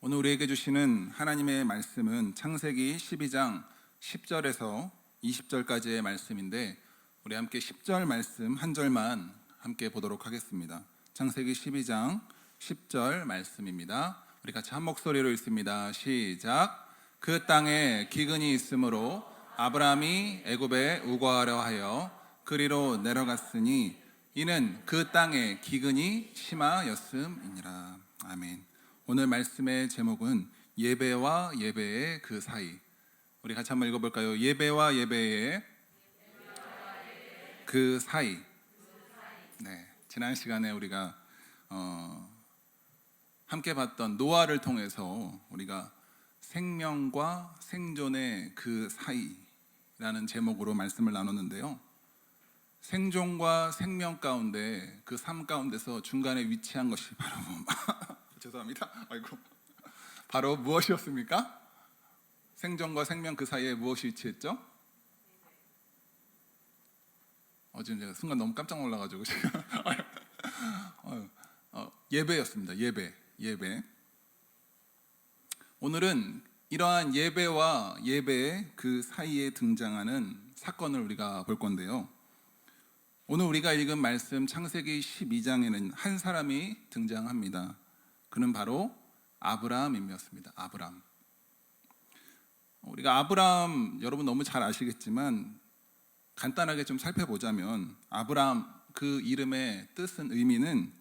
오늘 우리에게 주시는 하나님의 말씀은 창세기 12장 10절에서 20절까지의 말씀인데, 우리 함께 10절 말씀 한 절만 함께 보도록 하겠습니다. 창세기 12장 10절 말씀입니다. 우리 같이 한 목소리로 읽습니다. 시작. 그 땅에 기근이 있으므로 아브라함이 애굽에 우거하려 하여 그리로 내려갔으니 이는 그 땅에 기근이 심하였음이니라. 아멘. 오늘 말씀의 제목은 예배와 예배의 그 사이. 우리 같이 한번 읽어볼까요? 예배와 예배의 그 사이. 네, 지난 시간에 우리가 함께 봤던 노아를 통해서 우리가 생명과 생존의 그 사이라는 제목으로 말씀을 나눴는데요. 생존과 생명 가운데 그 삶 가운데서 중간에 위치한 것이 바로 죄송합니다. 바로 무엇이었습니까? 생존과 생명 그 사이에 무엇이 위치했죠? 지금 제가 순간 너무 깜짝 놀라가지고 지금 예배였습니다. 예배. 오늘은 이러한 예배와 예배의 그 사이에 등장하는 사건을 우리가 볼 건데요. 오늘 우리가 읽은 말씀 창세기 12장에는 한 사람이 등장합니다. 그는 바로 아브라함이었습니다. 아브라함. 우리가 아브라함 여러분 너무 잘 아시겠지만 간단하게 좀 살펴보자면 아브라함 그 이름의 뜻은 의미는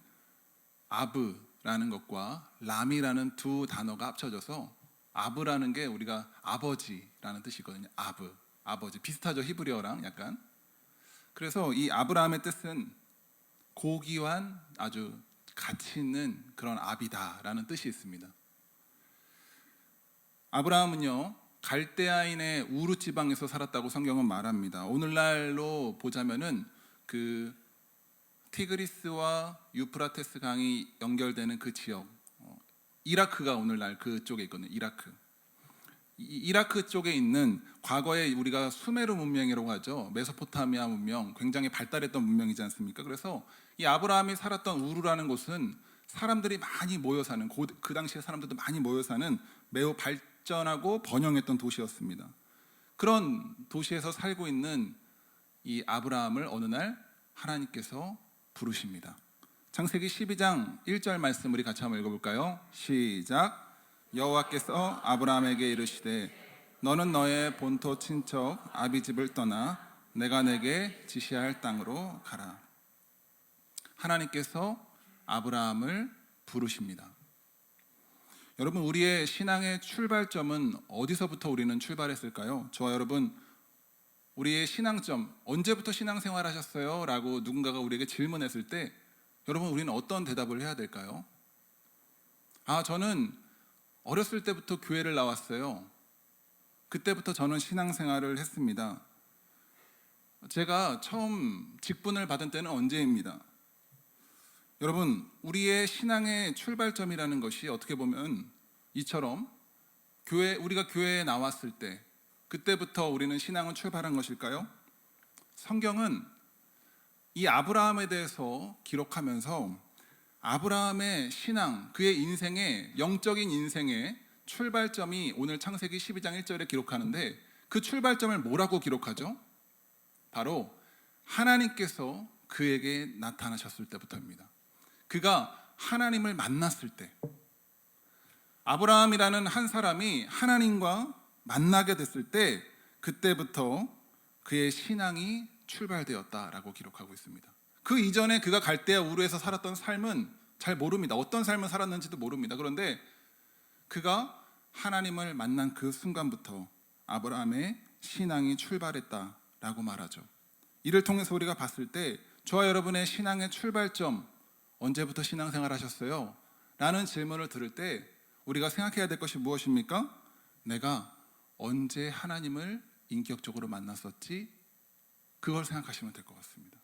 아브라는 것과 람이라는 두 단어가 합쳐져서 아브라는 게 우리가 아버지라는 뜻이거든요. 아버지 비슷하죠, 히브리어랑 약간. 그래서 이 아브라함의 뜻은 고귀한 아주 가치 있는 그런 아비다라는 뜻이 있습니다. 아브라함은요 갈대아인의 우르 지방에서 살았다고 성경은 말합니다. 오늘날로 보자면은 그 티그리스와 유프라테스 강이 연결되는 그 지역, 이라크가 오늘날 그쪽에 있거든요. 이라크 쪽에 있는 과거에 우리가 수메르 문명이라고 하죠. 메소포타미아 문명, 굉장히 발달했던 문명이지 않습니까? 그래서 이 아브라함이 살았던 우르라는 곳은 사람들이 많이 모여 사는, 그 당시에 사람들도 많이 모여 사는 매우 발전하고 번영했던 도시였습니다. 그런 도시에서 살고 있는 이 아브라함을 어느 날 하나님께서 부르십니다. 창세기 12장 1절 말씀 우리 같이 한번 읽어볼까요? 시작. 여호와께서 아브라함에게 이르시되 너는 너의 본토 친척 아비집을 떠나 내가 내게 지시할 땅으로 가라. 하나님께서 아브라함을 부르십니다. 여러분, 우리의 신앙의 출발점은 어디서부터 우리는 출발했을까요? 저와 여러분, 우리의 신앙점, 언제부터 신앙생활 하셨어요? 라고 누군가가 우리에게 질문했을 때 여러분, 우리는 어떤 대답을 해야 될까요? 저는 어렸을 때부터 교회를 나왔어요. 그때부터 저는 신앙생활을 했습니다. 제가 처음 직분을 받은 때는 언제입니다. 여러분, 우리의 신앙의 출발점이라는 것이 어떻게 보면 이처럼 우리가 교회에 나왔을 때 그때부터 우리는 신앙은 출발한 것일까요? 성경은 이 아브라함에 대해서 기록하면서 아브라함의 신앙, 그의 인생의 영적인 인생의 출발점이 오늘 창세기 12장 1절에 기록하는데 그 출발점을 뭐라고 기록하죠? 바로 하나님께서 그에게 나타나셨을 때부터입니다. 그가 하나님을 만났을 때, 아브라함이라는 한 사람이 하나님과 만나게 됐을 때 그때부터 그의 신앙이 출발되었다라고 기록하고 있습니다. 그 이전에 그가 갈대아 우르에서 살았던 삶은 잘 모릅니다. 어떤 삶을 살았는지도 모릅니다. 그런데 그가 하나님을 만난 그 순간부터 아브라함의 신앙이 출발했다라고 말하죠. 이를 통해서 우리가 봤을 때 저와 여러분의 신앙의 출발점, 언제부터 신앙생활 하셨어요? 라는 질문을 들을 때 우리가 생각해야 될 것이 무엇입니까? 내가 언제 하나님을 인격적으로 만났었지? 그걸 생각하시면 될 것 같습니다.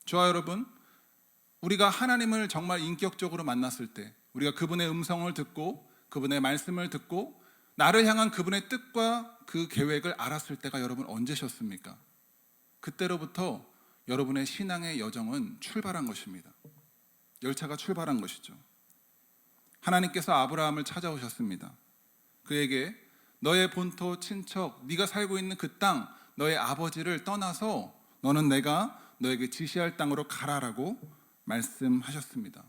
저와 여러분, 우리가 하나님을 정말 인격적으로 만났을 때, 우리가 그분의 음성을 듣고 그분의 말씀을 듣고 나를 향한 그분의 뜻과 그 계획을 알았을 때가 여러분 언제셨습니까? 그때로부터 여러분의 신앙의 여정은 출발한 것입니다. 열차가 출발한 것이죠. 하나님께서 아브라함을 찾아오셨습니다. 그에게 너의 본토, 친척, 네가 살고 있는 그 땅, 너의 아버지를 떠나서 너는 내가 너에게 지시할 땅으로 가라라고 말씀하셨습니다.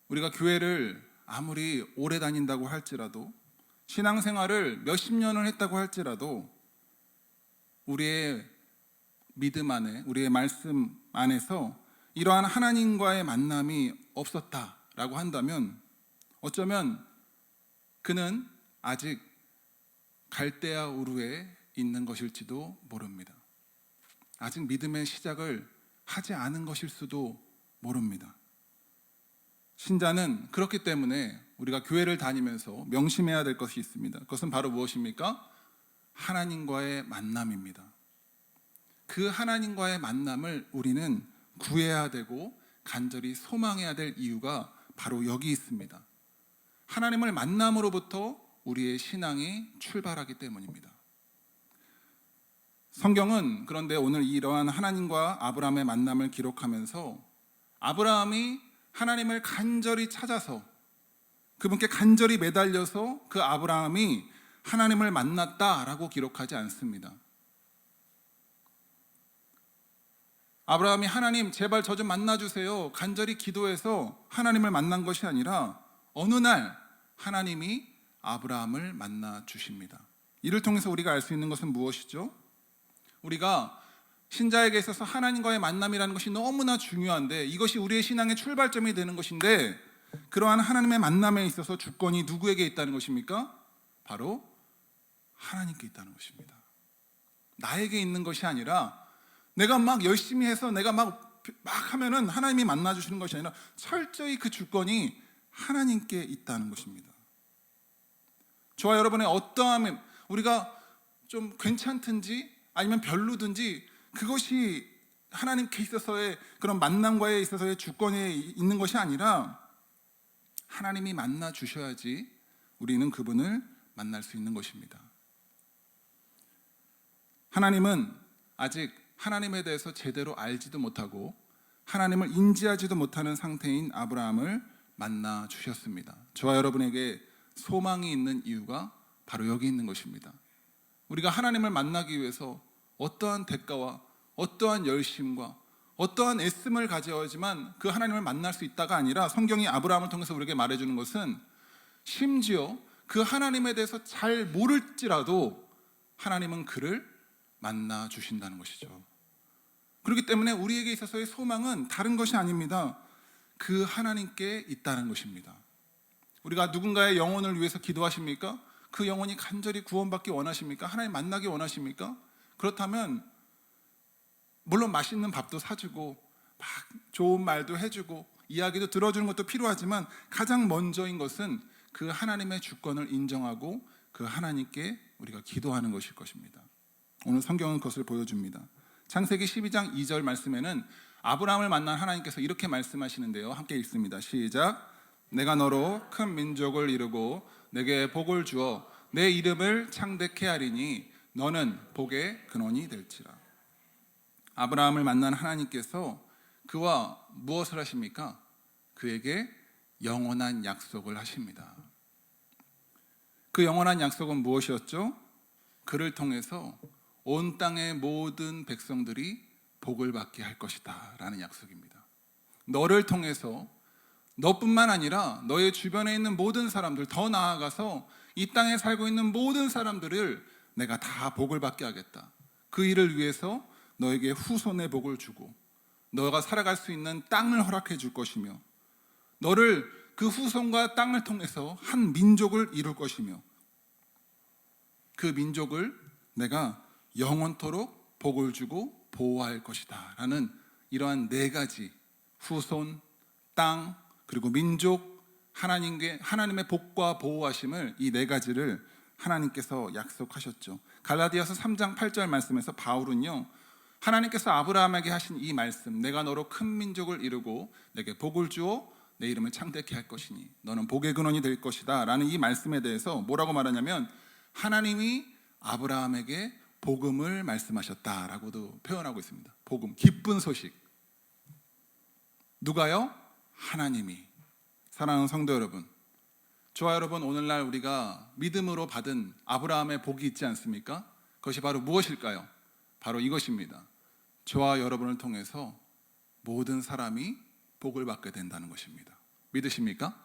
우리가 교회를 아무리 오래 다닌다고 할지라도, 신앙생활을 몇십 년을 했다고 할지라도 우리의 믿음 안에, 우리의 말씀 안에서 이러한 하나님과의 만남이 없었다라고 한다면 어쩌면 그는 아직 갈대아 우르에 있는 것일지도 모릅니다. 아직 믿음의 시작을 하지 않은 것일 수도 모릅니다. 신자는 그렇기 때문에 우리가 교회를 다니면서 명심해야 될 것이 있습니다. 그것은 바로 무엇입니까? 하나님과의 만남입니다. 그 하나님과의 만남을 우리는 구해야 되고 간절히 소망해야 될 이유가 바로 여기 있습니다. 하나님을 만남으로부터 우리의 신앙이 출발하기 때문입니다. 성경은 그런데 오늘 이러한 하나님과 아브라함의 만남을 기록하면서 아브라함이 하나님을 간절히 찾아서 그분께 간절히 매달려서 그 아브라함이 하나님을 만났다라고 기록하지 않습니다. 아브라함이 하나님 제발 저 좀 만나주세요 간절히 기도해서 하나님을 만난 것이 아니라 어느 날 하나님이 아브라함을 만나 주십니다. 이를 통해서 우리가 알 수 있는 것은 무엇이죠? 우리가 신자에게 있어서 하나님과의 만남이라는 것이 너무나 중요한데 이것이 우리의 신앙의 출발점이 되는 것인데 그러한 하나님의 만남에 있어서 주권이 누구에게 있다는 것입니까? 바로 하나님께 있다는 것입니다. 나에게 있는 것이 아니라 내가 막 열심히 해서 내가 막 하면은 하나님이 만나주시는 것이 아니라 철저히 그 주권이 하나님께 있다는 것입니다. 저와 여러분의 어떠함, 우리가 좀 괜찮든지 아니면 별로든지 그것이 하나님께 있어서의 그런 만남과에 있어서의 주권에 있는 것이 아니라 하나님이 만나 주셔야지 우리는 그분을 만날 수 있는 것입니다. 하나님은 아직 하나님에 대해서 제대로 알지도 못하고 하나님을 인지하지도 못하는 상태인 아브라함을 만나 주셨습니다. 저와 여러분에게 소망이 있는 이유가 바로 여기 있는 것입니다. 우리가 하나님을 만나기 위해서 어떠한 대가와 어떠한 열심과 어떠한 애씀을 가져야지만 그 하나님을 만날 수 있다가 아니라 성경이 아브라함을 통해서 우리에게 말해주는 것은 심지어 그 하나님에 대해서 잘 모를지라도 하나님은 그를 만나 주신다는 것이죠. 그렇기 때문에 우리에게 있어서의 소망은 다른 것이 아닙니다. 그 하나님께 있다는 것입니다. 우리가 누군가의 영혼을 위해서 기도하십니까? 그 영혼이 간절히 구원받기 원하십니까? 하나님 만나기 원하십니까? 그렇다면 물론 맛있는 밥도 사주고 막 좋은 말도 해주고 이야기도 들어주는 것도 필요하지만 가장 먼저인 것은 그 하나님의 주권을 인정하고 그 하나님께 우리가 기도하는 것일 것입니다. 오늘 성경은 그것을 보여줍니다. 창세기 12장 2절 말씀에는 아브라함을 만난 하나님께서 이렇게 말씀하시는데요. 함께 읽습니다. 시작. 내가 너로 큰 민족을 이루고 내게 복을 주어 내 이름을 창대케 하리니 너는 복의 근원이 될지라. 아브라함을 만난 하나님께서 그와 무엇을 하십니까? 그에게 영원한 약속을 하십니다. 그 영원한 약속은 무엇이었죠? 그를 통해서 온 땅의 모든 백성들이 복을 받게 할 것이다 라는 약속입니다. 너를 통해서 너뿐만 아니라 너의 주변에 있는 모든 사람들, 더 나아가서 이 땅에 살고 있는 모든 사람들을 내가 다 복을 받게 하겠다. 그 일을 위해서 너에게 후손의 복을 주고 너가 살아갈 수 있는 땅을 허락해 줄 것이며 너를 그 후손과 땅을 통해서 한 민족을 이룰 것이며 그 민족을 내가 영원토록 복을 주고 보호할 것이다 라는 이러한 네 가지 후손, 땅, 그리고 민족, 하나님의 복과 보호하심을 이 네 가지를 하나님께서 약속하셨죠. 갈라디아서 3장 8절 말씀에서 바울은요 하나님께서 아브라함에게 하신 이 말씀, 내가 너로 큰 민족을 이루고 내게 복을 주어 내 이름을 창대케 할 것이니 너는 복의 근원이 될 것이다 라는 이 말씀에 대해서 뭐라고 말하냐면 하나님이 아브라함에게 복음을 말씀하셨다라고도 표현하고 있습니다. 복음, 기쁜 소식. 누가요? 하나님이. 사랑하는 성도 여러분, 저와 여러분, 오늘날 우리가 믿음으로 받은 아브라함의 복이 있지 않습니까? 그것이 바로 무엇일까요? 바로 이것입니다. 저와 여러분을 통해서 모든 사람이 복을 받게 된다는 것입니다. 믿으십니까?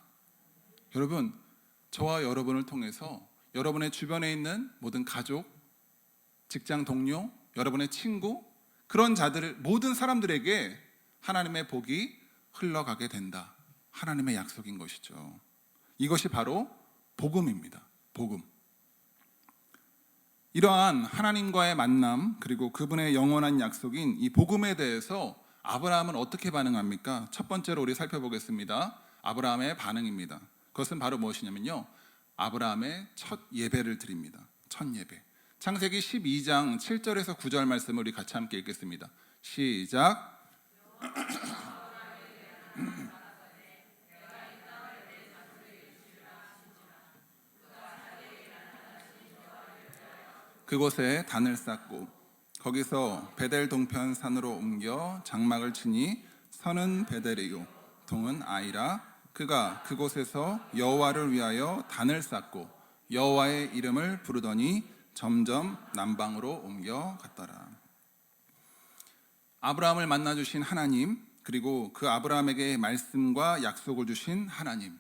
여러분, 저와 여러분을 통해서 여러분의 주변에 있는 모든 가족, 직장 동료, 여러분의 친구, 그런 자들, 모든 사람들에게 하나님의 복이 흘러가게 된다. 하나님의 약속인 것이죠. 이것이 바로 복음입니다. 복음. 이러한 하나님과의 만남, 그리고 그분의 영원한 약속인 이 복음에 대해서 아브라함은 어떻게 반응합니까? 첫 번째로 우리 살펴보겠습니다. 아브라함의 반응입니다. 그것은 바로 무엇이냐면요, 아브라함의 첫 예배를 드립니다. 첫 예배. 창세기 12장 7절에서 9절 말씀을 우리 같이 함께 읽겠습니다. 시작. 그곳에 단을 쌓고 거기서 베델 동편 산으로 옮겨 장막을 치니 선은 베델이요 동은 아이라. 그가 그곳에서 여호와를 위하여 단을 쌓고 여호와의 이름을 부르더니 점점 남방으로 옮겨갔더라. 아브라함을 만나 주신 하나님, 그리고 그 아브라함에게 말씀과 약속을 주신 하나님,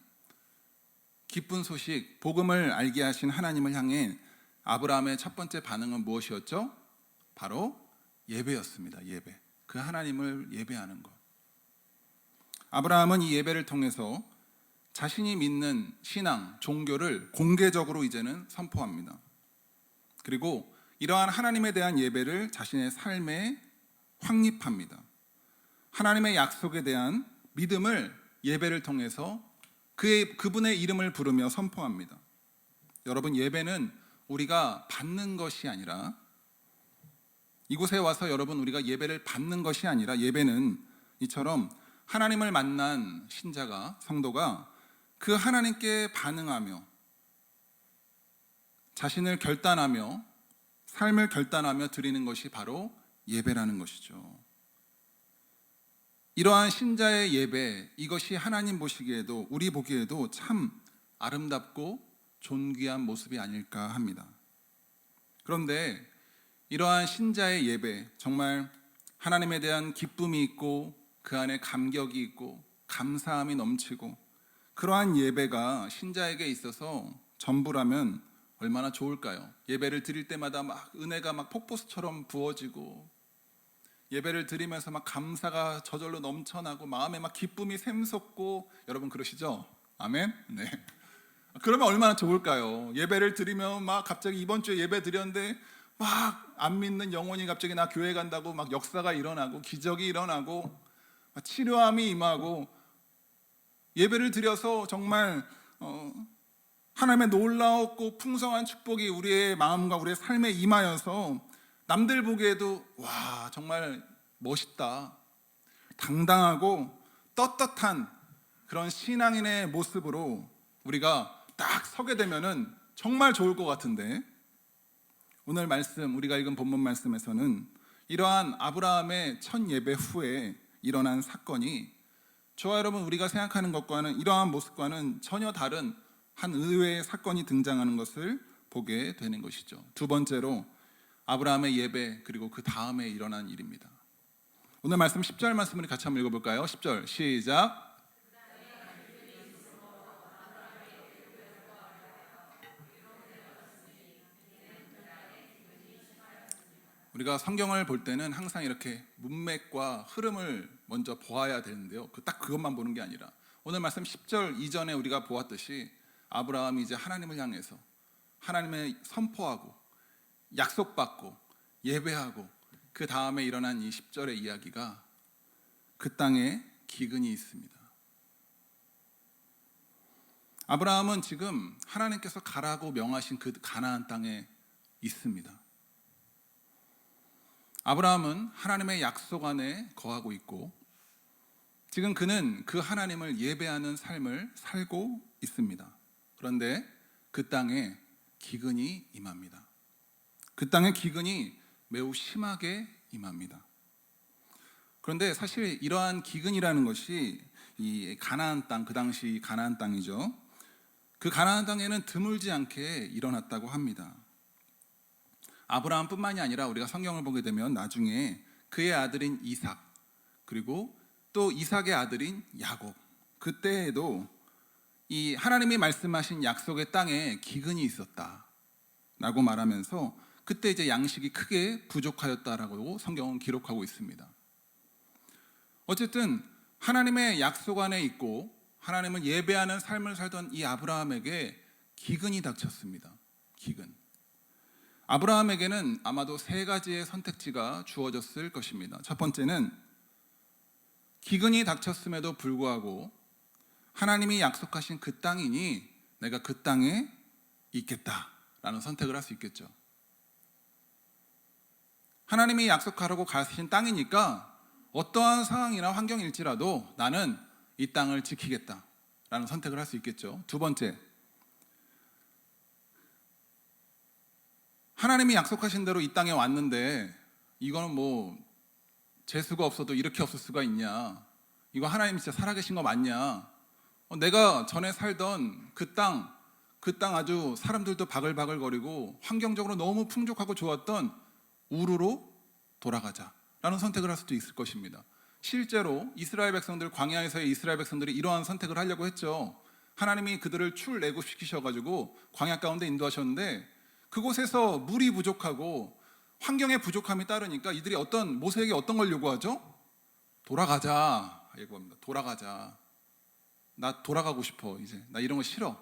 기쁜 소식, 복음을 알게 하신 하나님을 향해 아브라함의 첫 번째 반응은 무엇이었죠? 바로 예배였습니다. 예배. 그 하나님을 예배하는 것. 아브라함은 이 예배를 통해서 자신이 믿는 신앙, 종교를 공개적으로 이제는 선포합니다. 그리고 이러한 하나님에 대한 예배를 자신의 삶에 확립합니다. 하나님의 약속에 대한 믿음을 예배를 통해서 그분의 이름을 부르며 선포합니다. 여러분, 예배는 우리가 받는 것이 아니라, 이곳에 와서 여러분 우리가 예배를 받는 것이 아니라, 예배는 이처럼 하나님을 만난 신자가, 성도가 그 하나님께 반응하며 자신을 결단하며 삶을 결단하며 드리는 것이 바로 예배라는 것이죠. 이러한 신자의 예배, 이것이 하나님 보시기에도, 우리 보기에도 참 아름답고 존귀한 모습이 아닐까 합니다. 그런데 이러한 신자의 예배, 정말 하나님에 대한 기쁨이 있고 그 안에 감격이 있고 감사함이 넘치고, 그러한 예배가 신자에게 있어서 전부라면 얼마나 좋을까요? 예배를 드릴 때마다 막 은혜가 막 폭포수처럼 부어지고, 예배를 드리면서 막 감사가 저절로 넘쳐나고 마음에 막 기쁨이 샘솟고, 여러분 그러시죠? 아멘? 네. 그러면 얼마나 좋을까요? 예배를 드리면 막 갑자기 이번 주에 예배 드렸는데 막 안 믿는 영혼이 갑자기 나 교회 간다고 막 역사가 일어나고 기적이 일어나고 치료함이 임하고, 예배를 드려서 정말 하나님의 놀라웠고 풍성한 축복이 우리의 마음과 우리의 삶에 임하여서 남들 보기에도 와, 정말 멋있다, 당당하고 떳떳한 그런 신앙인의 모습으로 우리가 딱 서게 되면은 정말 좋을 것 같은데, 오늘 말씀, 우리가 읽은 본문 말씀에서는 이러한 아브라함의 첫 예배 후에 일어난 사건이 저와 여러분 우리가 생각하는 것과는, 이러한 모습과는 전혀 다른 한 의외의 사건이 등장하는 것을 보게 되는 것이죠. 두 번째로 아브라함의 예배, 그리고 그 다음에 일어난 일입니다. 오늘 말씀 10절 말씀을 같이 한번 읽어볼까요? 10절 시작. 우리가 성경을 볼 때는 항상 이렇게 문맥과 흐름을 먼저 보아야 되는데요, 딱 그것만 보는 게 아니라 오늘 말씀 10절 이전에 우리가 보았듯이 아브라함이 이제 하나님을 향해서 하나님의 선포하고 약속받고 예배하고, 그 다음에 일어난 이 10절의 이야기가 그 땅에 기근이 있습니다. 아브라함은 지금 하나님께서 가라고 명하신 그 가나안 땅에 있습니다. 아브라함은 하나님의 약속 안에 거하고 있고, 지금 그는 그 하나님을 예배하는 삶을 살고 있습니다. 그런데 그 땅에 기근이 임합니다. 그 땅에 기근이 매우 심하게 임합니다. 그런데 사실 이러한 기근이라는 것이 이 가나안 땅, 그 당시 가나안 땅이죠. 그 가나안 땅에는 드물지 않게 일어났다고 합니다. 아브라함뿐만이 아니라 우리가 성경을 보게 되면 나중에 그의 아들인 이삭, 그리고 또 이삭의 아들인 야곱, 그때에도 이 하나님이 말씀하신 약속의 땅에 기근이 있었다라고 말하면서 그때 이제 양식이 크게 부족하였다라고 성경은 기록하고 있습니다. 어쨌든 하나님의 약속 안에 있고 하나님을 예배하는 삶을 살던 이 아브라함에게 기근이 닥쳤습니다. 기근. 아브라함에게는 아마도 세 가지의 선택지가 주어졌을 것입니다. 첫 번째는 기근이 닥쳤음에도 불구하고 하나님이 약속하신 그 땅이니 내가 그 땅에 있겠다라는 선택을 할 수 있겠죠. 하나님이 약속하라고 가신 땅이니까 어떠한 상황이나 환경일지라도 나는 이 땅을 지키겠다라는 선택을 할 수 있겠죠. 두 번째, 하나님이 약속하신 대로 이 땅에 왔는데 이거는 뭐 재수가 없어도 이렇게 없을 수가 있냐, 이거 하나님 진짜 살아계신 거 맞냐, 내가 전에 살던 그 땅 아주 사람들도 바글바글거리고 환경적으로 너무 풍족하고 좋았던 우르로 돌아가자라는 선택을 할 수도 있을 것입니다. 실제로 이스라엘 백성들, 광야에서의 이스라엘 백성들이 이러한 선택을 하려고 했죠. 하나님이 그들을 출애굽시키셔가지고 광야 가운데 인도하셨는데 그곳에서 물이 부족하고 환경의 부족함이 따르니까 이들이 모세에게 어떤 걸 요구하죠? 돌아가자 얘기합니다. 돌아가자. 나 돌아가고 싶어. 이제 나 이런 거 싫어.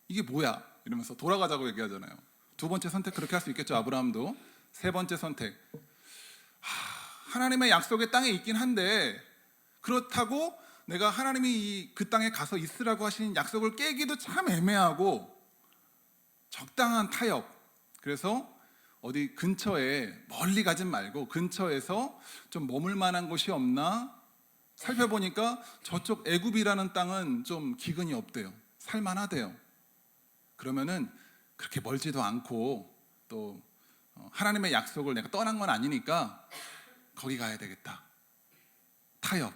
이게 뭐야? 이러면서 돌아가자고 얘기하잖아요. 두 번째 선택 그렇게 할 수 있겠죠. 아브라함도. 세 번째 선택, 하나님의 약속의 땅에 있긴 한데 그렇다고 내가 하나님이 그 땅에 가서 있으라고 하신 약속을 깨기도 참 애매하고 적당한 타협. 그래서 어디 근처에 멀리 가진 말고 근처에서 좀 머물 만한 곳이 없나 살펴보니까 저쪽 애굽이라는 땅은 좀 기근이 없대요. 살만하대요. 그러면은 그렇게 멀지도 않고 또 하나님의 약속을 내가 떠난 건 아니니까 거기 가야 되겠다. 타협.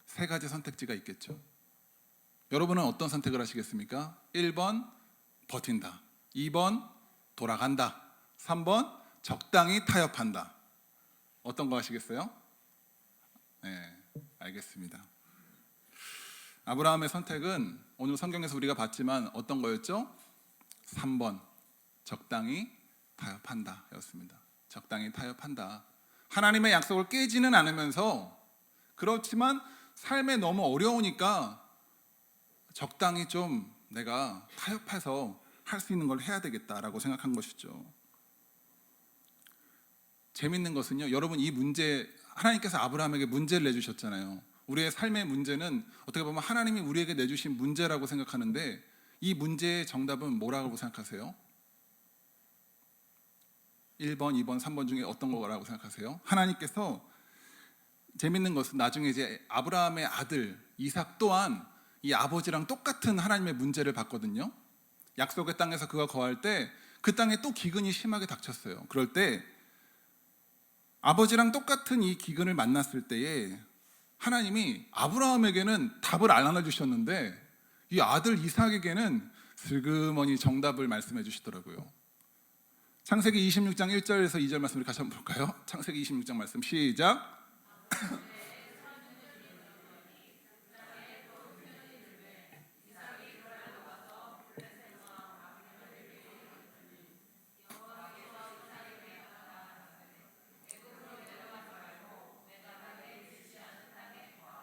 세 가지 선택지가 있겠죠. 여러분은 어떤 선택을 하시겠습니까? 1번 버틴다, 2번 돌아간다, 3번 적당히 타협한다. 어떤 거 하시겠어요? 네, 알겠습니다. 아브라함의 선택은 오늘 성경에서 우리가 봤지만 어떤 거였죠? 3번 적당히 타협한다 였습니다. 적당히 타협한다. 하나님의 약속을 깨지는 않으면서 그렇지만 삶에 너무 어려우니까 적당히 좀 내가 타협해서 할 수 있는 걸 해야 되겠다라고 생각한 것이죠. 재밌는 것은요, 여러분 이 문제, 하나님께서 아브라함에게 문제를 내주셨잖아요. 우리의 삶의 문제는 어떻게 보면 하나님이 우리에게 내주신 문제라고 생각하는데 이 문제의 정답은 뭐라고 생각하세요? 1번, 2번, 3번 중에 어떤 거라고 생각하세요? 하나님께서, 재밌는 것은 나중에 이제 아브라함의 아들 이삭 또한 이 아버지랑 똑같은 하나님의 문제를 받거든요. 약속의 땅에서 그가 거할 때 그 땅에 또 기근이 심하게 닥쳤어요. 그럴 때 아버지랑 똑같은 이 기근을 만났을 때에 하나님이 아브라함에게는 답을 안 알려주셨는데 이 아들 이삭에게는 슬그머니 정답을 말씀해 주시더라고요. 창세기 26장 1절에서 2절 말씀 우리 같이 한번 볼까요? 창세기 26장 말씀 시작.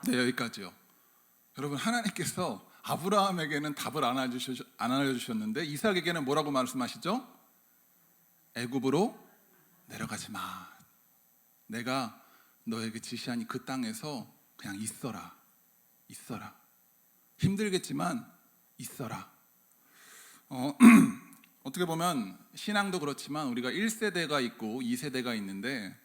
네, 여기까지요. 여러분, 하나님께서 아브라함에게는 답을 안 알려주셨는데 이삭에게는 뭐라고 말씀하시죠? 애굽으로 내려가지 마. 내가 너에게 지시하니 그 땅에서 그냥 있어라. 있어라. 힘들겠지만 있어라. 어떻게 보면 신앙도 그렇지만 우리가 1세대가 있고 2세대가 있는데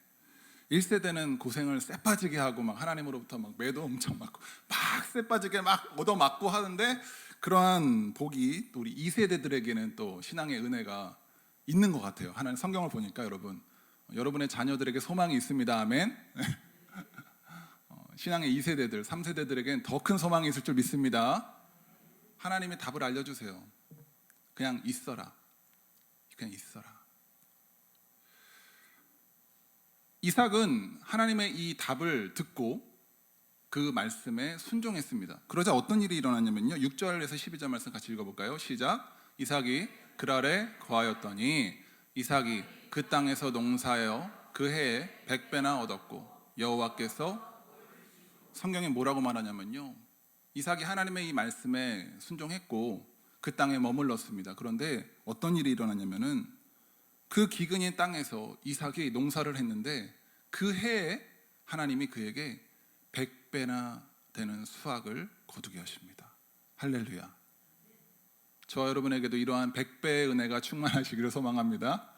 1세대는 고생을 쎄빠지게 하고 막 하나님으로부터 막 매도 엄청 맞고 막 쎄빠지게 막 얻어맞고 하는데 그러한 복이 또 우리 2세대들에게는 또 신앙의 은혜가 있는 것 같아요. 하나님 성경을 보니까 여러분의 자녀들에게 소망이 있습니다. 아멘. 신앙의 2세대들, 3세대들에겐 더 큰 소망이 있을 줄 믿습니다. 하나님의 답을 알려주세요. 그냥 있어라. 그냥 있어라. 이삭은 하나님의 이 답을 듣고 그 말씀에 순종했습니다. 그러자 어떤 일이 일어났냐면요, 6절에서 12절 말씀 같이 읽어볼까요? 시작. 이삭이 그랄에 거하였더니 이삭이 그 땅에서 농사하여 그 해에 100배나 얻었고 여호와께서, 성경에 뭐라고 말하냐면요, 이삭이 하나님의 이 말씀에 순종했고 그 땅에 머물렀습니다. 그런데 어떤 일이 일어났냐면은 그 기근인 땅에서 이삭이 농사를 했는데 그 해에 하나님이 그에게 100배나 되는 수확을 거두게 하십니다. 할렐루야. 저와 여러분에게도 이러한 100배의 은혜가 충만하시기를 소망합니다.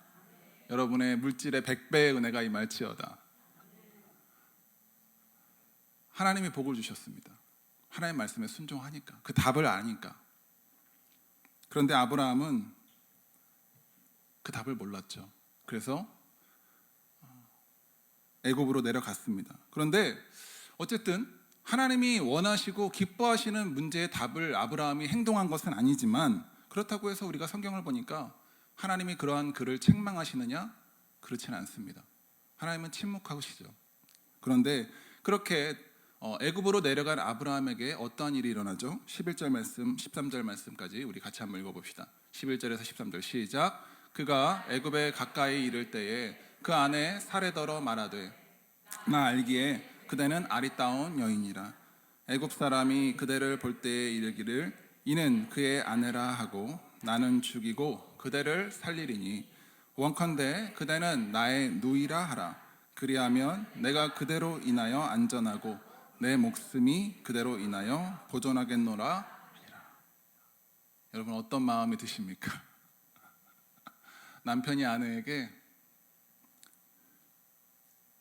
여러분의 물질의 100배의 은혜가 임할지어다. 하나님이 복을 주셨습니다. 하나님의 말씀에 순종하니까, 그 답을 아니까. 그런데 아브라함은 그 답을 몰랐죠. 그래서 애굽으로 내려갔습니다. 그런데 어쨌든 하나님이 원하시고 기뻐하시는 문제의 답을 아브라함이 행동한 것은 아니지만, 그렇다고 해서 우리가 성경을 보니까 하나님이 그러한 그를 책망하시느냐? 그렇지는 않습니다. 하나님은 침묵하시죠. 그런데 그렇게 애굽으로 내려간 아브라함에게 어떠한 일이 일어나죠? 11절 말씀, 13절 말씀까지 우리 같이 한번 읽어봅시다. 11절에서 13절 시작. 그가 애굽에 가까이 이를 때에 그 아내 사레더러 말하되 나 알기에 그대는 아리따운 여인이라. 애굽 사람이 그대를 볼 때에 이르기를 이는 그의 아내라 하고 나는 죽이고 그대를 살리리니 원컨대 그대는 나의 누이라 하라. 그리하면 내가 그대로 인하여 안전하고 내 목숨이 그대로 인하여 보존하겠노라. 여러분 어떤 마음이 드십니까? 남편이 아내에게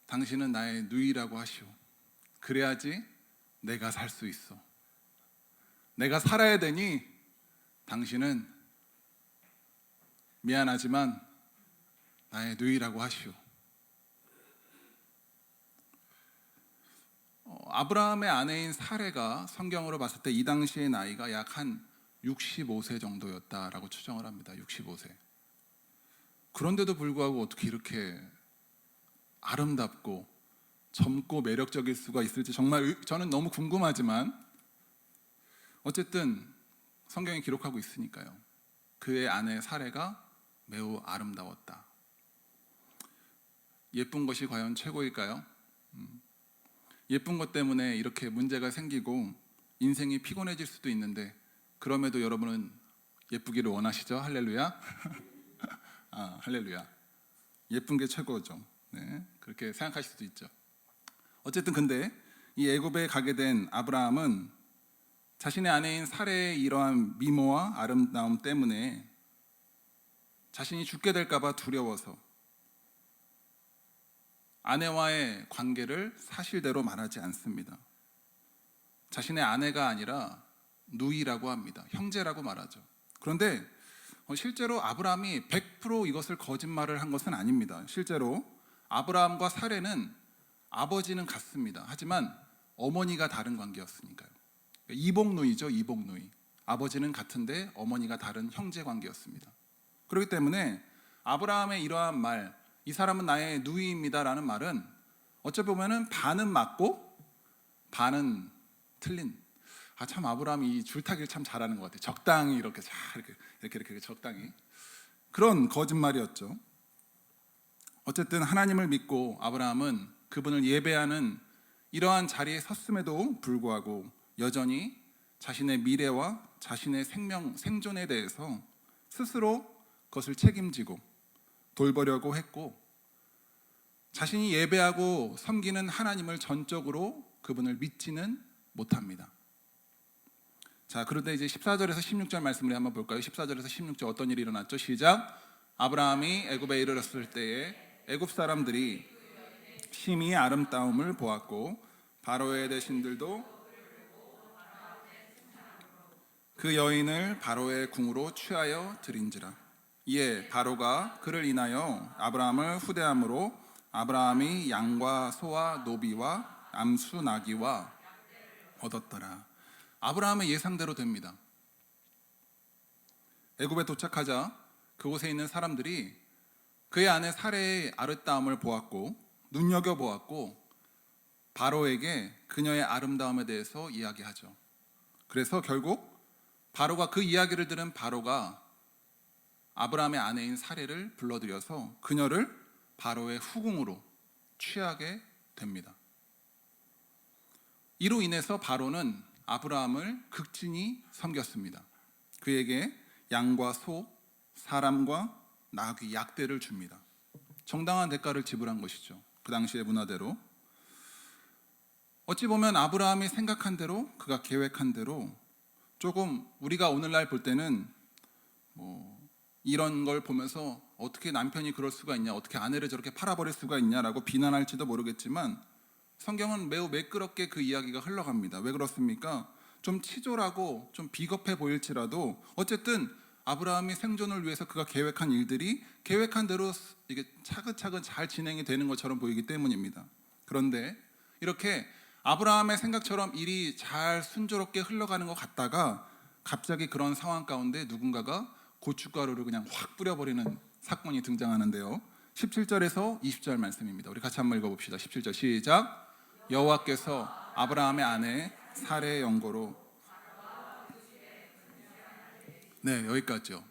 당신은 나의 누이라고 하시오. 그래야지 내가 살 수 있어. 내가 살아야 되니 당신은 미안하지만 나의 누이라고 하시오. 아브라함의 아내인 사레가 성경으로 봤을 때 이 당시의 나이가 약 한 65세 정도였다라고 추정을 합니다. 65세. 그런데도 불구하고 어떻게 이렇게 아름답고 젊고 매력적일 수가 있을지 정말 저는 너무 궁금하지만, 어쨌든 성경이 기록하고 있으니까요. 그의 아내 사레가 매우 아름다웠다. 예쁜 것이 과연 최고일까요? 예쁜 것 때문에 이렇게 문제가 생기고 인생이 피곤해질 수도 있는데, 그럼에도 여러분은 예쁘기를 원하시죠? 할렐루야. 할렐루야. 예쁜 게 최고죠. 네, 그렇게 생각하실 수도 있죠. 어쨌든 근데 이 애굽에 가게 된 아브라함은 자신의 아내인 사레의 이러한 미모와 아름다움 때문에 자신이 죽게 될까 봐 두려워서 아내와의 관계를 사실대로 말하지 않습니다. 자신의 아내가 아니라 누이라고 합니다. 형제라고 말하죠. 그런데 실제로 아브라함이 100% 이것을 거짓말을 한 것은 아닙니다. 실제로 아브라함과 사레는 아버지는 같습니다. 하지만 어머니가 다른 관계였으니까요. 이복누이죠, 이복누이. 아버지는 같은데 어머니가 다른 형제 관계였습니다. 그렇기 때문에 아브라함의 이러한 말, 이 사람은 나의 누이입니다라는 말은 어찌 보면은 반은 맞고 반은 틀린. 참 아브라함이 이 줄타기를 참 잘하는 것 같아요. 적당히 이렇게 이렇게 적당히 그런 거짓말이었죠. 어쨌든 하나님을 믿고 아브라함은 그분을 예배하는 이러한 자리에 섰음에도 불구하고 여전히 자신의 미래와 자신의 생존에 대해서 스스로 그것을 책임지고 돌보려고 했고, 자신이 예배하고 섬기는 하나님을 전적으로 그분을 믿지는 못합니다. 자, 그런데 이제 14절에서 16절 말씀을 한번 볼까요? 14절에서 16절 어떤 일이 일어났죠? 시작. 아브라함이 애굽에 이르렀을 때에 애굽 사람들이 심히 아름다움을 보았고 바로의 대신들도 그 여인을 바로의 궁으로 취하여 드린지라. 이에 바로가 그를 인하여 아브라함을 후대함으로 아브라함이 양과 소와 노비와 암수 나귀와 얻었더라. 아브라함의 예상대로 됩니다. 애굽에 도착하자 그곳에 있는 사람들이 그의 아내 사레의 아름다움을 보았고 눈여겨보았고 바로에게 그녀의 아름다움에 대해서 이야기하죠. 그래서 결국 바로가 그 이야기를 들은 바로가 아브라함의 아내인 사레를 불러들여서 그녀를 바로의 후궁으로 취하게 됩니다. 이로 인해서 바로는 아브라함을 극진히 섬겼습니다. 그에게 양과 소, 사람과 나귀, 약대를 줍니다. 정당한 대가를 지불한 것이죠. 그 당시의 문화대로. 어찌 보면 아브라함이 생각한 대로, 그가 계획한 대로 조금 우리가 오늘날 볼 때는 이런 걸 보면서 어떻게 남편이 그럴 수가 있냐, 어떻게 아내를 저렇게 팔아버릴 수가 있냐라고 비난할지도 모르겠지만 성경은 매우 매끄럽게 그 이야기가 흘러갑니다. 왜 그렇습니까? 좀 치졸하고 좀 비겁해 보일지라도 어쨌든 아브라함이 생존을 위해서 그가 계획한 일들이 계획한 대로 이게 차근차근 잘 진행이 되는 것처럼 보이기 때문입니다. 그런데 이렇게 아브라함의 생각처럼 일이 잘 순조롭게 흘러가는 것 같다가 갑자기 그런 상황 가운데 누군가가 고춧가루를 그냥 확 뿌려버리는 사건이 등장하는데요. 17절에서 20절 말씀입니다. 우리 같이 한번 읽어봅시다. 17절 시작. 여호와께서 아브라함의 아내 사레의 연고로 여기까지요.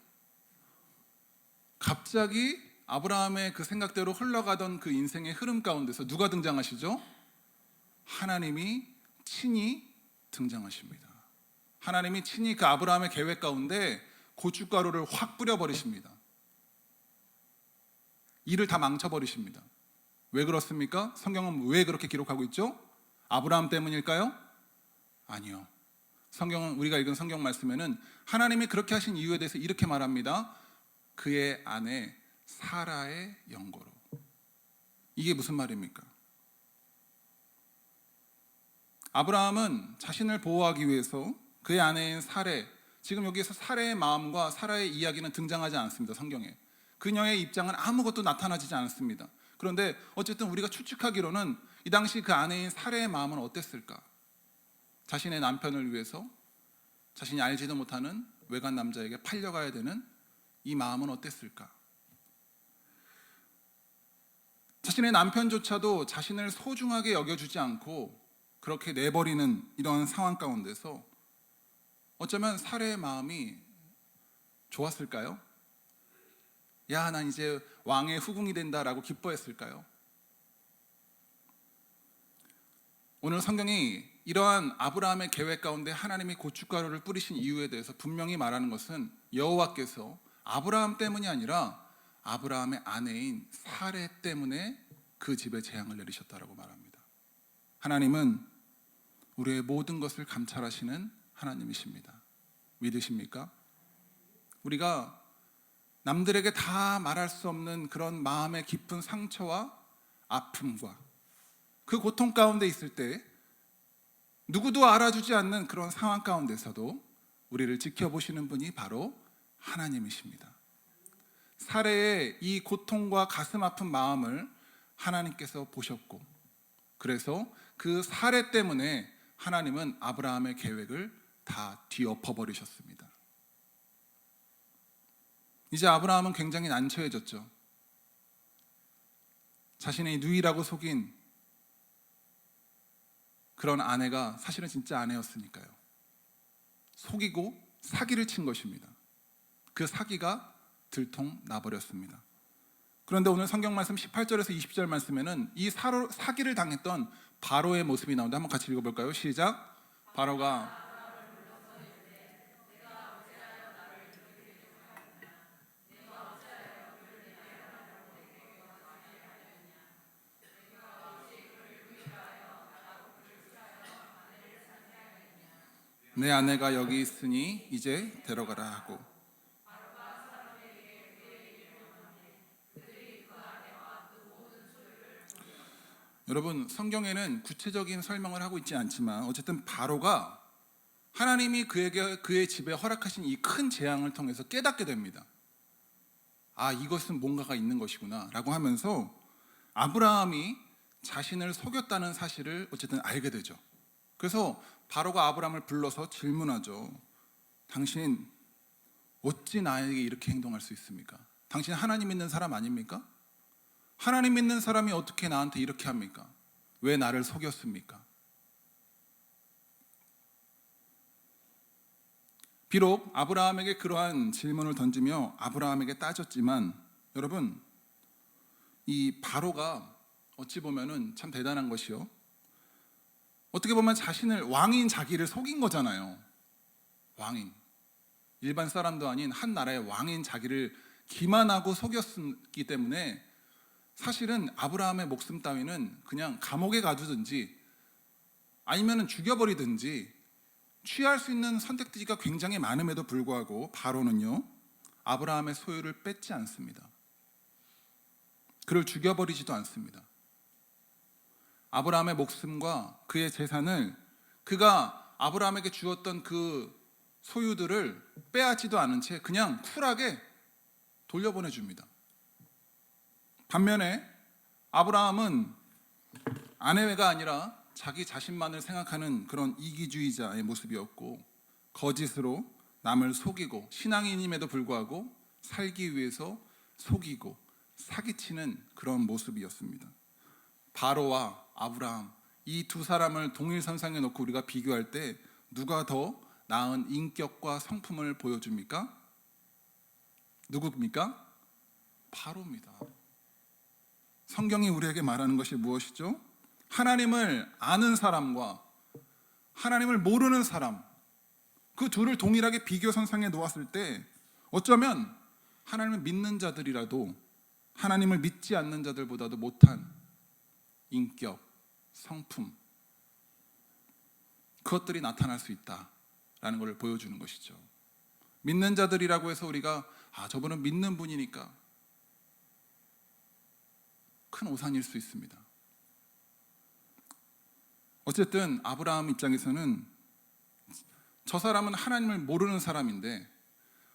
갑자기 아브라함의 그 생각대로 흘러가던 그 인생의 흐름 가운데서 누가 등장하시죠? 하나님이 친히 등장하십니다. 하나님이 친히 그 아브라함의 계획 가운데 고춧가루를 확 뿌려버리십니다. 일을 다 망쳐버리십니다. 왜 그렇습니까? 성경은 왜 그렇게 기록하고 있죠? 아브라함 때문일까요? 아니요. 성경은 우리가 읽은 성경 말씀에는 하나님이 그렇게 하신 이유에 대해서 이렇게 말합니다. 그의 아내 사라의 연고로. 이게 무슨 말입니까? 아브라함은 자신을 보호하기 위해서 그의 아내인 사레, 지금 여기에서 사레의 마음과 사라의 이야기는 등장하지 않습니다. 성경에. 그녀의 입장은 아무것도 나타나지 않습니다. 그런데 어쨌든 우리가 추측하기로는 이 당시 그 아내인 사레의 마음은 어땠을까? 자신의 남편을 위해서 자신이 알지도 못하는 외간 남자에게 팔려가야 되는 이 마음은 어땠을까? 자신의 남편조차도 자신을 소중하게 여겨주지 않고 그렇게 내버리는 이런 상황 가운데서 어쩌면 사레의 마음이 좋았을까요? 야, 난 이제 왕의 후궁이 된다라고 기뻐했을까요? 오늘 성경이 이러한 아브라함의 계획 가운데 하나님이 고춧가루를 뿌리신 이유에 대해서 분명히 말하는 것은 여호와께서 아브라함 때문이 아니라 아브라함의 아내인 사레 때문에 그 집에 재앙을 내리셨다라고 말합니다. 하나님은 우리의 모든 것을 감찰하시는 하나님이십니다. 믿으십니까? 우리가 남들에게 다 말할 수 없는 그런 마음의 깊은 상처와 아픔과 그 고통 가운데 있을 때 누구도 알아주지 않는 그런 상황 가운데서도 우리를 지켜보시는 분이 바로 하나님이십니다. 사레의 이 고통과 가슴 아픈 마음을 하나님께서 보셨고 그래서 그 사레 때문에 하나님은 아브라함의 계획을 다 뒤엎어버리셨습니다. 이제 아브라함은 굉장히 난처해졌죠. 자신의 누이라고 속인 그런 아내가 사실은 진짜 아내였으니까요. 속이고 사기를 친 것입니다. 그 사기가 들통 나버렸습니다. 그런데 오늘 성경 말씀 18절에서 20절 말씀에는 이 사기를 당했던 바로의 모습이 나오는데 한번 같이 읽어볼까요? 시작. 바로가 내 아내가 여기 있으니 이제 데려가라 하고 여러분 성경에는 구체적인 설명을 하고 있지 않지만 어쨌든 바로가 하나님이 그에게 그의 집에 허락하신 이 큰 재앙을 통해서 깨닫게 됩니다. 아, 이것은 뭔가가 있는 것이구나 라고 하면서 아브라함이 자신을 속였다는 사실을 어쨌든 알게 되죠. 그래서 바로가 아브라함을 불러서 질문하죠. 당신 어찌 나에게 이렇게 행동할 수 있습니까? 당신 하나님 믿는 사람 아닙니까? 하나님 믿는 사람이 어떻게 나한테 이렇게 합니까? 왜 나를 속였습니까? 비록 아브라함에게 그러한 질문을 던지며 아브라함에게 따졌지만 여러분, 이 바로가 어찌 보면은 참 대단한 것이요, 어떻게 보면 자신을, 왕인 자기를 속인 거잖아요. 왕인, 일반 사람도 아닌 한 나라의 왕인 자기를 기만하고 속였기 때문에 사실은 아브라함의 목숨 따위는 그냥 감옥에 가두든지 아니면 죽여버리든지 취할 수 있는 선택지가 굉장히 많음에도 불구하고 바로는요, 아브라함의 소유를 뺏지 않습니다. 그를 죽여버리지도 않습니다. 아브라함의 목숨과 그의 재산을, 그가 아브라함에게 주었던 그 소유들을 빼앗지도 않은 채 그냥 쿨하게 돌려보내줍니다. 반면에 아브라함은 아내가 아니라 자기 자신만을 생각하는 그런 이기주의자의 모습이었고, 거짓으로 남을 속이고 신앙인임에도 불구하고 살기 위해서 속이고 사기치는 그런 모습이었습니다. 바로와 아브라함, 이 두 사람을 동일선상에 놓고 우리가 비교할 때 누가 더 나은 인격과 성품을 보여줍니까? 누구입니까? 바로입니다. 성경이 우리에게 말하는 것이 무엇이죠? 하나님을 아는 사람과 하나님을 모르는 사람, 그 둘을 동일하게 비교선상에 놓았을 때 어쩌면 하나님을 믿는 자들이라도 하나님을 믿지 않는 자들보다도 못한 인격, 성품, 그것들이 나타날 수 있다라는 것을 보여주는 것이죠. 믿는 자들이라고 해서 우리가 저분은 믿는 분이니까 큰 오산일 수 있습니다. 어쨌든 아브라함 입장에서는 저 사람은 하나님을 모르는 사람인데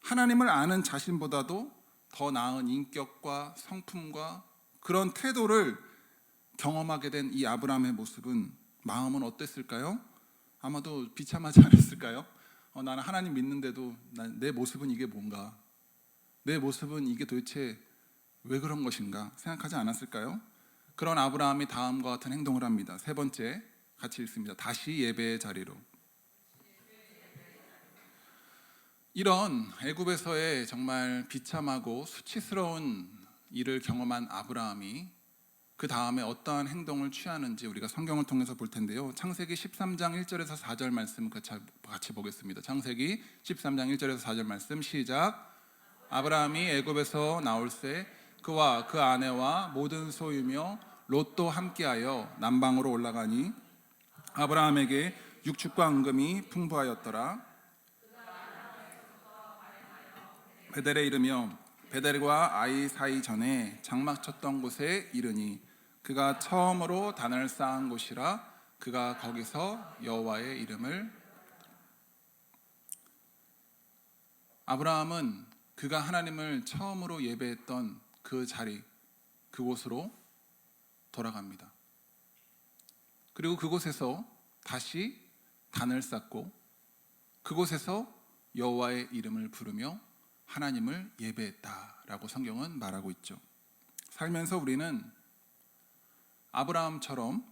하나님을 아는 자신보다도 더 나은 인격과 성품과 그런 태도를 경험하게 된 이 아브라함의 모습은, 마음은 어땠을까요? 아마도 비참하지 않았을까요? 나는 하나님 믿는데도 내 모습은 이게 뭔가, 내 모습은 이게 도대체 왜 그런 것인가 생각하지 않았을까요? 그런 아브라함이 다음과 같은 행동을 합니다. 세 번째, 같이 읽습니다. 다시 예배의 자리로. 이런 애굽에서의 정말 비참하고 수치스러운 일을 경험한 아브라함이 그 다음에 어떠한 행동을 취하는지 우리가 성경을 통해서 볼 텐데요. 창세기 13장 1절에서 4절 말씀 같이 보겠습니다. 창세기 13장 1절에서 4절 말씀 시작. 아브라함이 애굽에서 나올새 그와 그 아내와 모든 소유며 롯도 함께하여 남방으로 올라가니 아브라함에게 육축과 은금이 풍부하였더라. 베델에 이르며 베델과 아이 사이 전에 장막 쳤던 곳에 이르니 그가 처음으로 단을 쌓은 곳이라. 그가 거기서 여호와의 이름을. 아브라함은 그가 하나님을 처음으로 예배했던 그 자리, 그곳으로 돌아갑니다. 그리고 그곳에서 다시 단을 쌓고 그곳에서 여호와의 이름을 부르며 하나님을 예배했다라고 성경은 말하고 있죠. 살면서 우리는 아브라함처럼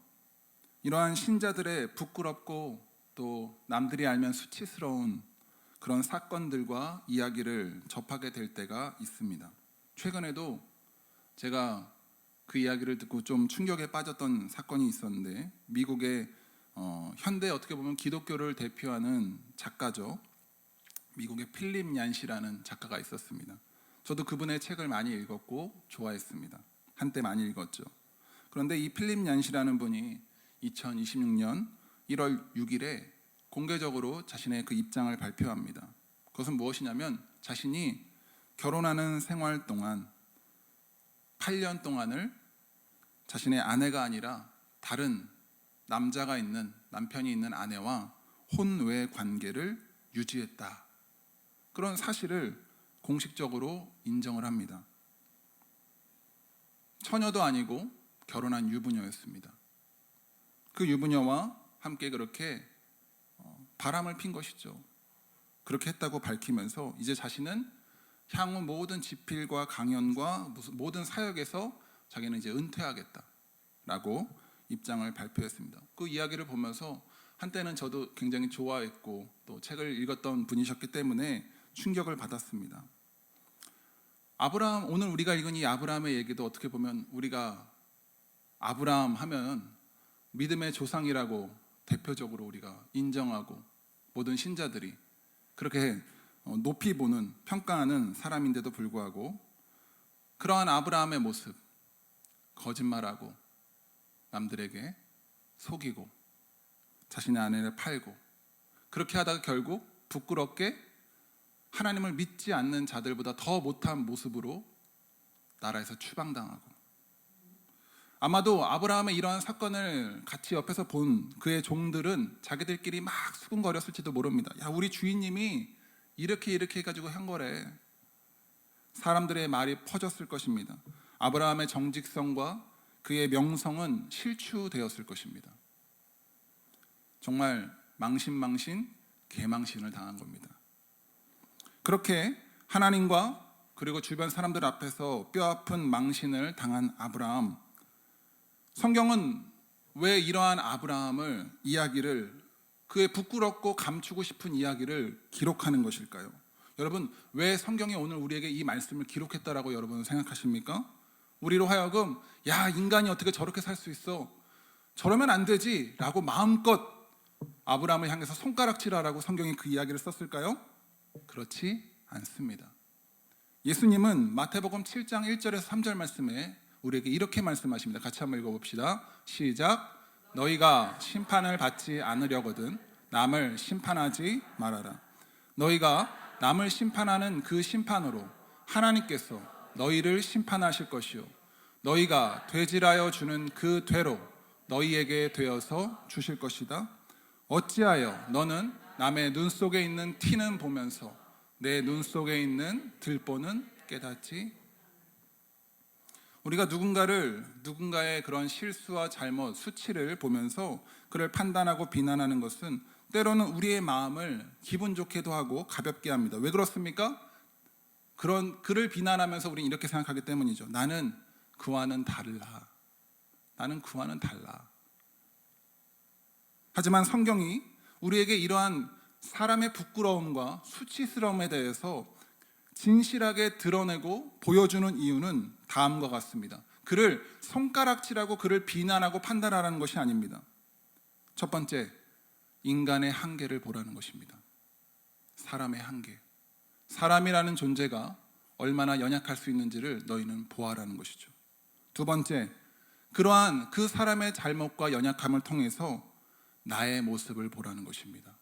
이러한 신자들의 부끄럽고 또 남들이 알면 수치스러운 그런 사건들과 이야기를 접하게 될 때가 있습니다. 최근에도 제가 그 이야기를 듣고 좀 충격에 빠졌던 사건이 있었는데, 미국의 현대 어떻게 보면 기독교를 대표하는 작가죠. 미국의 필립 얀시라는 작가가 있었습니다. 저도 그분의 책을 많이 읽었고 좋아했습니다. 한때 많이 읽었죠. 그런데 이 필립 얀시라는 분이 2026년 1월 6일에 공개적으로 자신의 그 입장을 발표합니다. 그것은 무엇이냐면 자신이 결혼하는 생활 동안 8년 동안을 자신의 아내가 아니라 다른 남편이 있는 아내와 혼외 관계를 유지했다. 그런 사실을 공식적으로 인정을 합니다. 처녀도 아니고 결혼한 유부녀였습니다. 그 유부녀와 함께 그렇게 바람을 핀 것이죠. 그렇게 했다고 밝히면서 이제 자신은 향후 모든 집필과 강연과 모든 사역에서 자기는 이제 은퇴하겠다라고 입장을 발표했습니다. 그 이야기를 보면서 한때는 저도 굉장히 좋아했고 또 책을 읽었던 분이셨기 때문에 충격을 받았습니다. 아브라함, 오늘 우리가 읽은 이 아브라함의 얘기도 어떻게 보면 우리가 아브라함 하면 믿음의 조상이라고 대표적으로 우리가 인정하고 모든 신자들이 그렇게 높이 보는, 평가하는 사람인데도 불구하고 그러한 아브라함의 모습, 거짓말하고 남들에게 속이고 자신의 아내를 팔고 그렇게 하다가 결국 부끄럽게 하나님을 믿지 않는 자들보다 더 못한 모습으로 나라에서 추방당하고, 아마도 아브라함의 이러한 사건을 같이 옆에서 본 그의 종들은 자기들끼리 막 수군거렸을지도 모릅니다. 야, 우리 주인님이 이렇게 해가지고 한 거래. 사람들의 말이 퍼졌을 것입니다. 아브라함의 정직성과 그의 명성은 실추되었을 것입니다. 정말 망신 개망신을 당한 겁니다. 그렇게 하나님과 그리고 주변 사람들 앞에서 뼈아픈 망신을 당한 아브라함, 성경은 왜 이러한 아브라함을 이야기를, 그의 부끄럽고 감추고 싶은 이야기를 기록하는 것일까요? 여러분, 왜 성경이 오늘 우리에게 이 말씀을 기록했다라고 여러분은 생각하십니까? 우리로 하여금 야, 인간이 어떻게 저렇게 살 수 있어, 저러면 안 되지 라고 마음껏 아브라함을 향해서 손가락질하라고 성경이 그 이야기를 썼을까요? 그렇지 않습니다. 예수님은 마태복음 7장 1절에서 3절 말씀에 우리에게 이렇게 말씀하십니다. 같이 한번 읽어봅시다. 시작. 너희가 심판을 받지 않으려거든 남을 심판하지 말아라. 너희가 남을 심판하는 그 심판으로 하나님께서 너희를 심판하실 것이요 너희가 되질하여 주는 그 되로 너희에게 되어서 주실 것이다. 어찌하여 너는 남의 눈 속에 있는 티는 보면서 내 눈 속에 있는 들보는 깨닫지? 우리가 누군가의 그런 실수와 잘못, 수치를 보면서 그를 판단하고 비난하는 것은 때로는 우리의 마음을 기분 좋게도 하고 가볍게 합니다. 왜 그렇습니까? 그를 비난하면서 우리는 이렇게 생각하기 때문이죠. 나는 그와는 달라. 나는 그와는 달라. 하지만 성경이 우리에게 이러한 사람의 부끄러움과 수치스러움에 대해서 진실하게 드러내고 보여주는 이유는 다음과 같습니다. 그를 손가락질하고 그를 비난하고 판단하라는 것이 아닙니다. 첫 번째, 인간의 한계를 보라는 것입니다. 사람의 한계. 사람이라는 존재가 얼마나 연약할 수 있는지를 너희는 보아라는 것이죠. 두 번째, 그러한 그 사람의 잘못과 연약함을 통해서 나의 모습을 보라는 것입니다.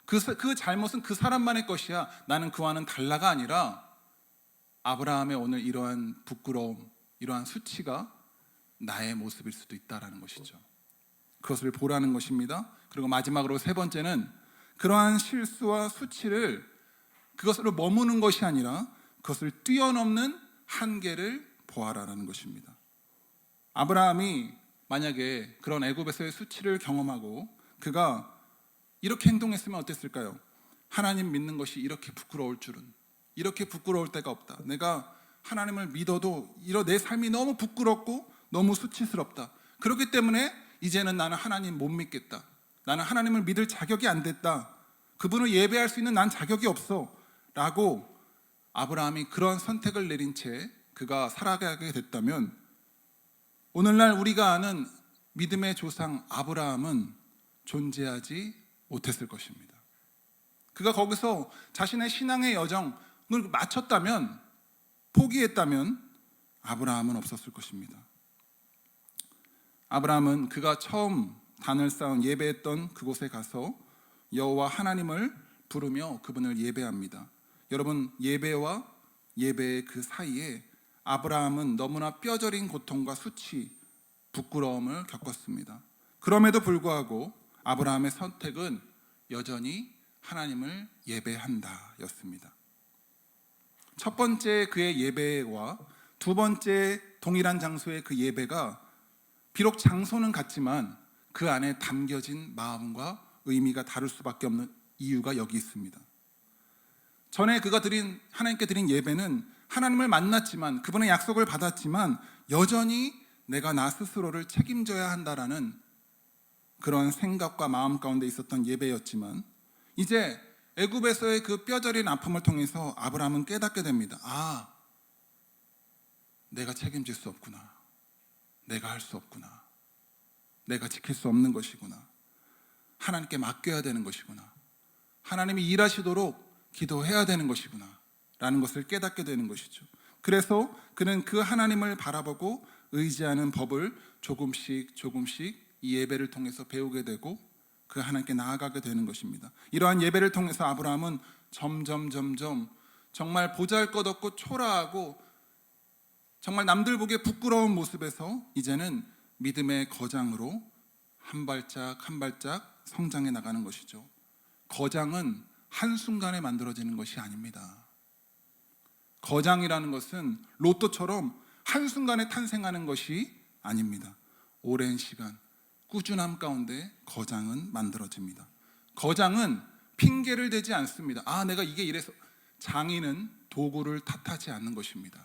그 잘못은 그 사람만의 것이야. 나는 그와는 달라가 아니라 아브라함의 오늘 이러한 부끄러움, 이러한 수치가 나의 모습일 수도 있다라는 것이죠. 그것을 보라는 것입니다. 그리고 마지막으로 세 번째는 그러한 실수와 수치를 그것으로 머무는 것이 아니라 그것을 뛰어넘는 한계를 보아라는 것입니다. 아브라함이 만약에 그런 애굽에서의 수치를 경험하고 그가 이렇게 행동했으면 어땠을까요? 하나님 믿는 것이 이렇게 부끄러울 줄은, 이렇게 부끄러울 때가 없다. 내가 하나님을 믿어도 내 삶이 너무 부끄럽고 너무 수치스럽다. 그렇기 때문에 이제는 나는 하나님 못 믿겠다. 나는 하나님을 믿을 자격이 안 됐다. 그분을 예배할 수 있는 난 자격이 없어 라고 아브라함이 그런 선택을 내린 채 그가 살아가게 됐다면 오늘날 우리가 아는 믿음의 조상 아브라함은 존재하지 못했을 것입니다. 그가 거기서 자신의 신앙의 여정을 마쳤다면, 포기했다면 아브라함은 없었을 것입니다. 아브라함은 그가 처음 단을 쌓은 예배했던 그곳에 가서 여호와 하나님을 부르며 그분을 예배합니다. 여러분, 예배와 예배의 그 사이에 아브라함은 너무나 뼈저린 고통과 수치, 부끄러움을 겪었습니다. 그럼에도 불구하고 아브라함의 선택은 여전히 하나님을 예배한다 였습니다. 첫 번째 그의 예배와 두 번째 동일한 장소의 그 예배가 비록 장소는 같지만 그 안에 담겨진 마음과 의미가 다를 수밖에 없는 이유가 여기 있습니다. 전에 그가 하나님께 드린 예배는 하나님을 만났지만, 그분의 약속을 받았지만 여전히 내가 나 스스로를 책임져야 한다라는 그런 생각과 마음 가운데 있었던 예배였지만, 이제 애굽에서의 그 뼈저린 아픔을 통해서 아브라함은 깨닫게 됩니다. 아, 내가 책임질 수 없구나. 내가 할 수 없구나. 내가 지킬 수 없는 것이구나. 하나님께 맡겨야 되는 것이구나. 하나님이 일하시도록 기도해야 되는 것이구나 라는 것을 깨닫게 되는 것이죠. 그래서 그는 그 하나님을 바라보고 의지하는 법을 조금씩 이 예배를 통해서 배우게 되고 그 하나님께 나아가게 되는 것입니다. 이러한 예배를 통해서 아브라함은 점점 정말 보잘것없고 초라하고 정말 남들 보기에 부끄러운 모습에서 이제는 믿음의 거장으로 한 발짝 성장해 나가는 것이죠. 거장은 한순간에 만들어지는 것이 아닙니다. 거장이라는 것은 로또처럼 한순간에 탄생하는 것이 아닙니다. 오랜 시간, 꾸준함 가운데 거장은 만들어집니다. 거장은 핑계를 대지 않습니다. 아, 내가 이게 이래서. 장인은 도구를 탓하지 않는 것입니다.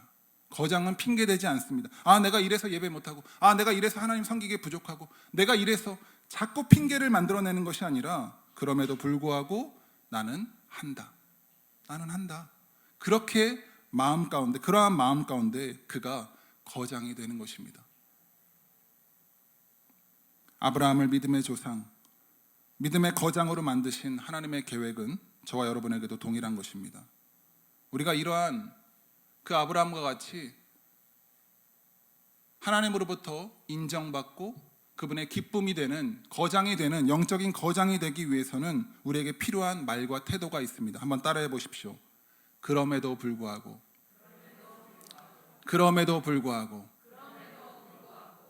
거장은 핑계 대지 않습니다. 아, 내가 이래서 예배 못하고, 아, 내가 이래서 하나님 섬기기에 부족하고, 내가 이래서. 자꾸 핑계를 만들어내는 것이 아니라 그럼에도 불구하고 나는 한다. 그렇게 그러한 마음 가운데 그가 거장이 되는 것입니다. 아브라함을 믿음의 조상, 믿음의 거장으로 만드신 하나님의 계획은 저와 여러분에게도 동일한 것입니다. 우리가 이러한 그 아브라함과 같이 하나님으로부터 인정받고 그분의 기쁨이 되는, 거장이 되는, 영적인 거장이 되기 위해서는 우리에게 필요한 말과 태도가 있습니다. 한번 따라해 보십시오. 그럼에도 불구하고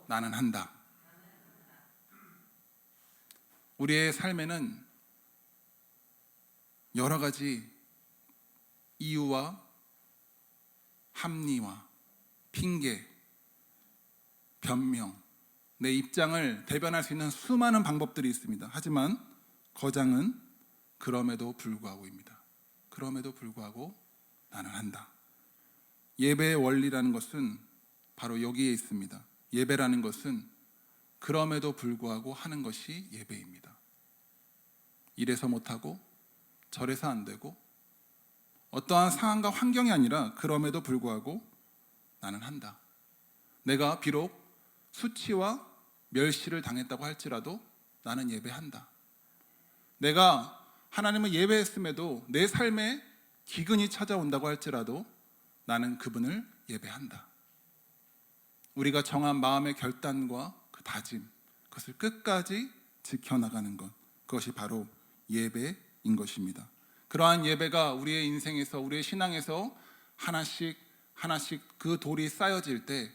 나는 한다. 우리의 삶에는 여러 가지 이유와 합리화, 핑계, 변명, 내 입장을 대변할 수 있는 수많은 방법들이 있습니다. 하지만 거장은 그럼에도 불구하고입니다. 그럼에도 불구하고 나는 한다. 예배의 원리라는 것은 바로 여기에 있습니다. 예배라는 것은 그럼에도 불구하고 하는 것이 예배입니다. 이래서 못하고 저래서 안 되고 어떠한 상황과 환경이 아니라 그럼에도 불구하고 나는 한다. 내가 비록 수치와 멸시를 당했다고 할지라도 나는 예배한다. 내가 하나님을 예배했음에도 내 삶에 기근이 찾아온다고 할지라도 나는 그분을 예배한다. 우리가 정한 마음의 결단과 그 다짐, 그것을 끝까지 지켜나가는 것, 그것이 바로 예배인 것입니다. 그러한 예배가 우리의 인생에서, 우리의 신앙에서 하나씩 그 돌이 쌓여질 때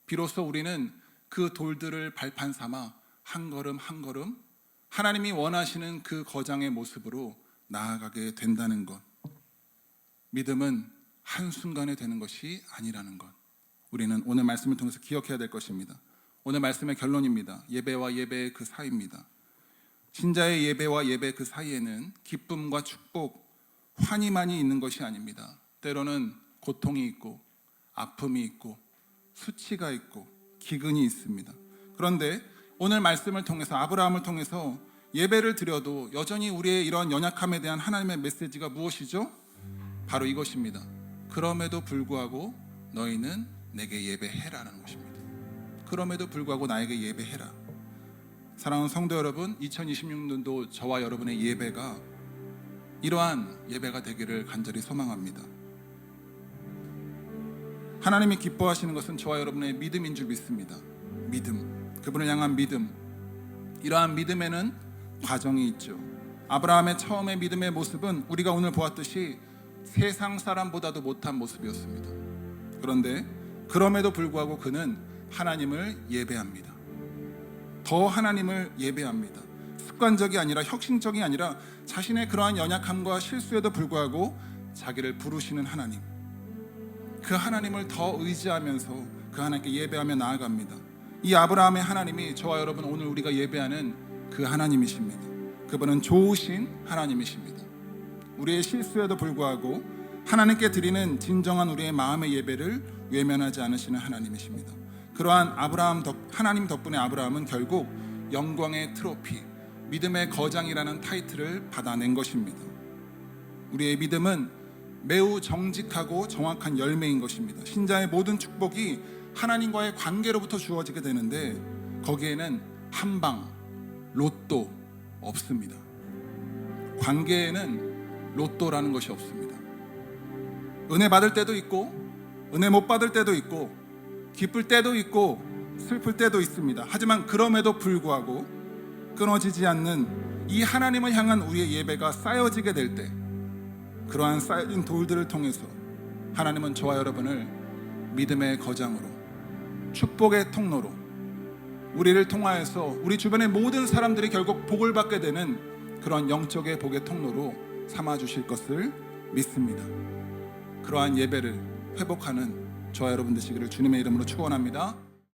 비로소 우리는 그 돌들을 발판 삼아 한 걸음 하나님이 원하시는 그 거장의 모습으로 나아가게 된다는 것. 믿음은 한순간에 되는 것이 아니라는 것, 우리는 오늘 말씀을 통해서 기억해야 될 것입니다. 오늘 말씀의 결론입니다. 예배와 예배의 그 사이입니다. 신자의 예배와 예배 그 사이에는 기쁨과 축복, 환희만이 있는 것이 아닙니다. 때로는 고통이 있고 아픔이 있고 수치가 있고 기근이 있습니다. 그런데 오늘 말씀을 통해서, 아브라함을 통해서 예배를 드려도 여전히 우리의 이런 연약함에 대한 하나님의 메시지가 무엇이죠? 바로 이것입니다. 그럼에도 불구하고 너희는 내게 예배해라는 것입니다. 그럼에도 불구하고 나에게 예배해라. 사랑하는 성도 여러분, 2026년도 저와 여러분의 예배가 이러한 예배가 되기를 간절히 소망합니다. 하나님이 기뻐하시는 것은 저와 여러분의 믿음인 줄 믿습니다. 믿음, 그분을 향한 믿음. 이러한 믿음에는 과정이 있죠. 아브라함의 처음의 믿음의 모습은 우리가 오늘 보았듯이 세상 사람보다도 못한 모습이었습니다. 그런데 그럼에도 불구하고 그는 하나님을 예배합니다. 더 하나님을 예배합니다. 습관적이 아니라, 혁신적이 아니라 자신의 그러한 연약함과 실수에도 불구하고 자기를 부르시는 하나님, 그 하나님을 더 의지하면서 그 하나님께 예배하며 나아갑니다. 이 아브라함의 하나님이 저와 여러분 오늘 우리가 예배하는 그 하나님이십니다. 그분은 좋으신 하나님이십니다. 우리의 실수에도 불구하고 하나님께 드리는 진정한 우리의 마음의 예배를 외면하지 않으시는 하나님이십니다. 그러한 하나님 덕분에 아브라함은 결국 영광의 트로피, 믿음의 거장이라는 타이틀을 받아낸 것입니다. 우리의 믿음은 매우 정직하고 정확한 열매인 것입니다. 신자의 모든 축복이 하나님과의 관계로부터 주어지게 되는데 거기에는 한방, 로또 없습니다. 관계에는 로또라는 것이 없습니다. 은혜 받을 때도 있고 은혜 못 받을 때도 있고 기쁠 때도 있고 슬플 때도 있습니다. 하지만 그럼에도 불구하고 끊어지지 않는 이 하나님을 향한 우리의 예배가 쌓여지게 될 때, 그러한 쌓여진 돌들을 통해서 하나님은 저와 여러분을 믿음의 거장으로, 축복의 통로로, 우리를 통하여서 우리 주변의 모든 사람들이 결국 복을 받게 되는 그런 영적의 복의 통로로 삼아 주실 것을 믿습니다. 그러한 예배를 회복하는 저와 여러분 되시기를 주님의 이름으로 축원합니다.